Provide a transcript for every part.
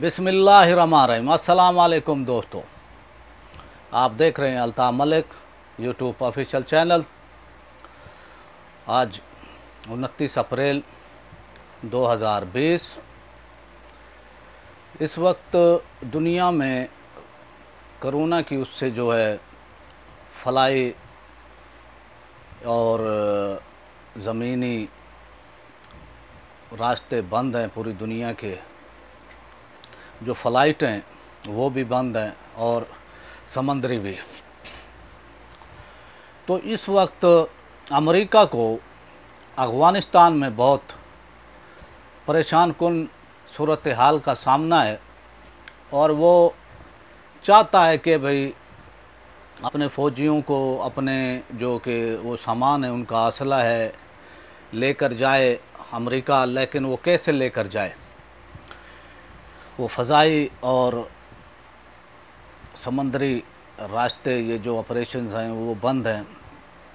बिस्मिल्लाहिर्रहमानिर्रहीम। अस्सलाम वालेकुम दोस्तों, आप देख रहे हैं Altaf Malik YouTube official channel. आज 29 अप्रैल 2020। इस वक्त दुनिया में कोरोना की उससे जो है फ़लाई और ज़मीनी रास्ते बंद हैं। पूरी दुनिया के जो फ़लाइट हैं वो भी बंद हैं और समंदरी भी। तो इस वक्त अमेरिका को अफ़गानिस्तान में बहुत परेशान कुन सूरत हाल का सामना है और वो चाहता है कि भाई अपने फ़ौजियों को अपने जो कि वो सामान है, उनका असला है, लेकर जाए अमेरिका। लेकिन वो कैसे लेकर जाए? वो फ़ज़ाई और समंदरी रास्ते, ये जो ऑपरेशंस हैं वो बंद हैं।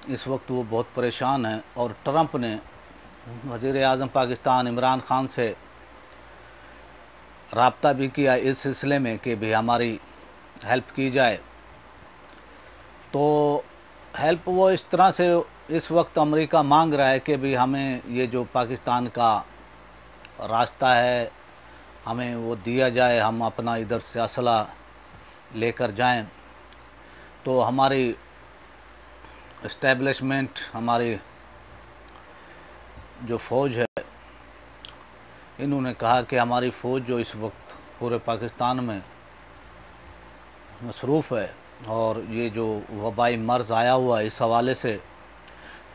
इस वक्त वो बहुत परेशान हैं और ट्रंप ने वज़ीर आज़म पाकिस्तान इमरान ख़ान से राब्ता भी किया इस सिलसिले में कि भी हमारी हेल्प की जाए। तो हेल्प वो इस तरह से इस वक्त अमेरिका मांग रहा है कि भी हमें ये जो पाकिस्तान का रास्ता है हमें वो दिया जाए, हम अपना इधर से असला लेकर जाएं। तो हमारी इस्टेब्लिशमेंट, हमारी जो फ़ौज है, इन्होंने कहा कि हमारी फ़ौज जो इस वक्त पूरे पाकिस्तान में मसरूफ़ है और ये जो वबाई मर्ज़ आया हुआ है इस हवाले से,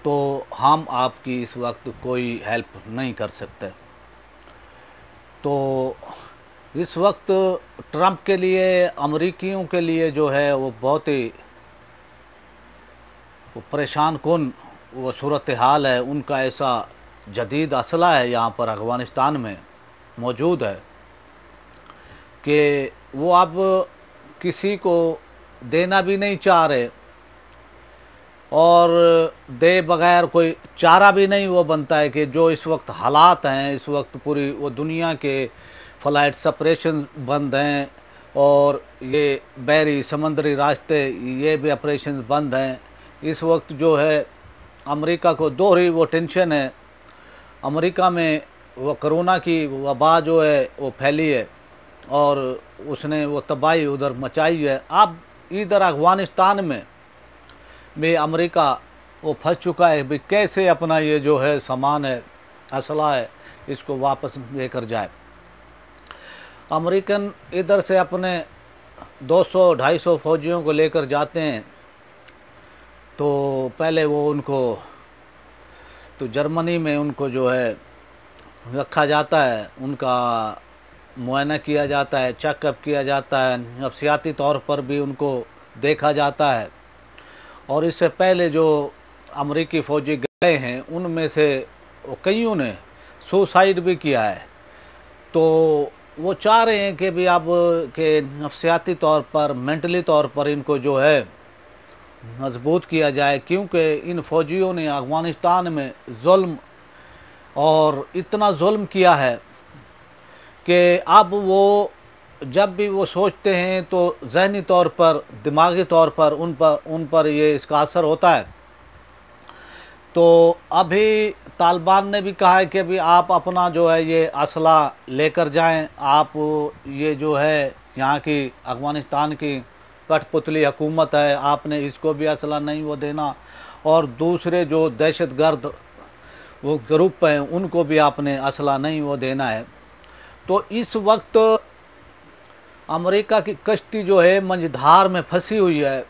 तो हम आपकी इस वक्त कोई हेल्प नहीं कर सकते। तो इस वक्त ट्रंप के लिए, अमरीकियों के लिए जो है वो बहुत ही परेशान कुन वो सूरत हाल है। उनका ऐसा जदीद असला है यहाँ पर अफ़गानिस्तान में मौजूद है कि वो अब किसी को देना भी नहीं चाह रहे और दे बगैर कोई चारा भी नहीं वो बनता है कि जो इस वक्त हालात हैं, इस वक्त पूरी वो दुनिया के फ़लाइट ऑपरेशन बंद हैं और ये बहरी समंदरी रास्ते ये भी ऑपरेशन बंद हैं। इस वक्त जो है अमेरिका को दोहरी वो टेंशन है। अमेरिका में वो कोरोना की वबा जो है वो फैली है और उसने वो तबाही उधर मचाई है। अब इधर अफ़गानिस्तान में भी अमेरिका वो फंस चुका है भी कैसे अपना ये जो है सामान है, असला है, इसको वापस लेकर जाए। अमेरिकन इधर से अपने 200-250 फ़ौजियों को लेकर जाते हैं तो पहले वो उनको तो जर्मनी में उनको जो है रखा जाता है, उनका मुआयना किया जाता है, चेकअप किया जाता है, नफ्सियाती तौर पर भी उनको देखा जाता है। और इससे पहले जो अमरीकी फ़ौजी गए हैं उनमें से कईयों ने सुसाइड भी किया है। तो वो चाह रहे हैं कि भी अब के नफ्सियाती तौर पर, मेंटली तौर पर इनको जो है मजबूत किया जाए, क्योंकि इन फ़ौजियों ने अफ़गानिस्तान में जुल्म और इतना जुल्म किया है कि अब वो जब भी वो सोचते हैं तो ज़हनी तौर पर, दिमागी तौर पर उन पर ये इसका असर होता है। तो अभी तालिबान ने भी कहा है कि भी आप अपना जो है ये असला लेकर जाएं। आप ये जो है यहाँ की अफ़गानिस्तान की कठपुतली हुकूमत है, आपने इसको भी असला नहीं वो देना और दूसरे जो दहशतगर्द वो ग्रुप हैं उनको भी आपने असला नहीं वो देना है। तो इस वक्त अमेरिका की कश्ती जो है मंझधार में फंसी हुई है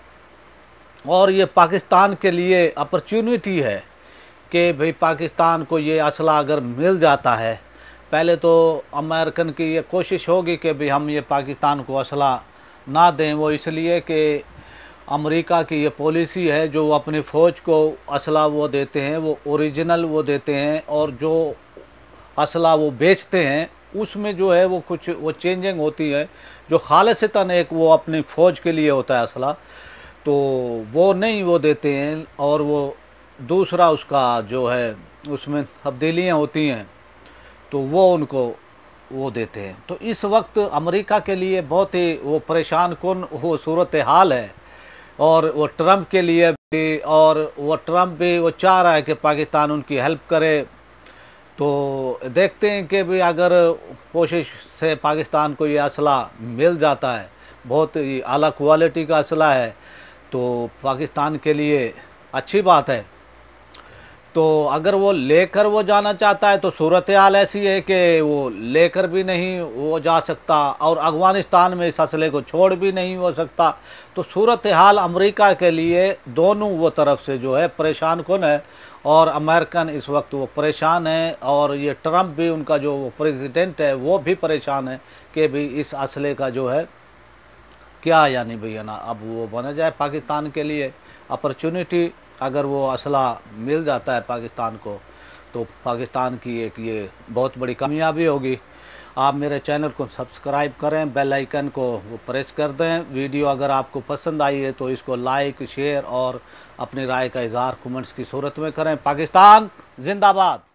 और ये पाकिस्तान के लिए अपॉर्चुनिटी है कि भाई पाकिस्तान को ये असला अगर मिल जाता है, पहले तो अमेरिकन की ये कोशिश होगी कि भाई हम ये पाकिस्तान को असला ना दें। वो इसलिए कि अमेरिका की ये पॉलिसी है, जो वो अपनी फ़ौज को असला वो देते हैं वो ओरिजिनल वो देते हैं और जो असला वो बेचते हैं उसमें जो है वो कुछ वो चेंजिंग होती है। जो खालिसतन एक वो अपनी फ़ौज के लिए होता है असला, तो वो नहीं वो देते हैं और वो दूसरा उसका जो है उसमें तब्दीलियाँ होती हैं तो वो उनको वो देते हैं। तो इस वक्त अमेरिका के लिए बहुत ही वो परेशान कुन वो सूरत हाल है, और वो ट्रंप के लिए भी, और वो ट्रंप भी वो चाह रहा है कि पाकिस्तान उनकी हेल्प करे। तो देखते हैं कि भी अगर कोशिश से पाकिस्तान को ये असला मिल जाता है, बहुत ही आला क्वालिटी का असला है, तो पाकिस्तान के लिए अच्छी बात है। तो अगर वो लेकर वो जाना चाहता है तो सूरत हाल ऐसी है कि वो लेकर भी नहीं वो जा सकता, और अफ़गानिस्तान में इस असले को छोड़ भी नहीं हो सकता। तो सूरत हाल अमेरिका के लिए दोनों वो तरफ से जो है परेशान कुन है, और अमेरिकन इस वक्त वो परेशान है, और ये ट्रंप भी उनका जो प्रेसिडेंट है वो भी परेशान है कि भी इस असले का जो है क्या, यानी भैया ना अब वो बना जाए पाकिस्तान के लिए अपॉर्चुनिटी। अगर वो असला मिल जाता है पाकिस्तान को तो पाकिस्तान की एक ये बहुत बड़ी कामयाबी होगी। आप मेरे चैनल को सब्सक्राइब करें, बेल आइकन को वो प्रेस कर दें। वीडियो अगर आपको पसंद आई है तो इसको लाइक, शेयर और अपनी राय का इजहार कमेंट्स की सूरत में करें। पाकिस्तान जिंदाबाद।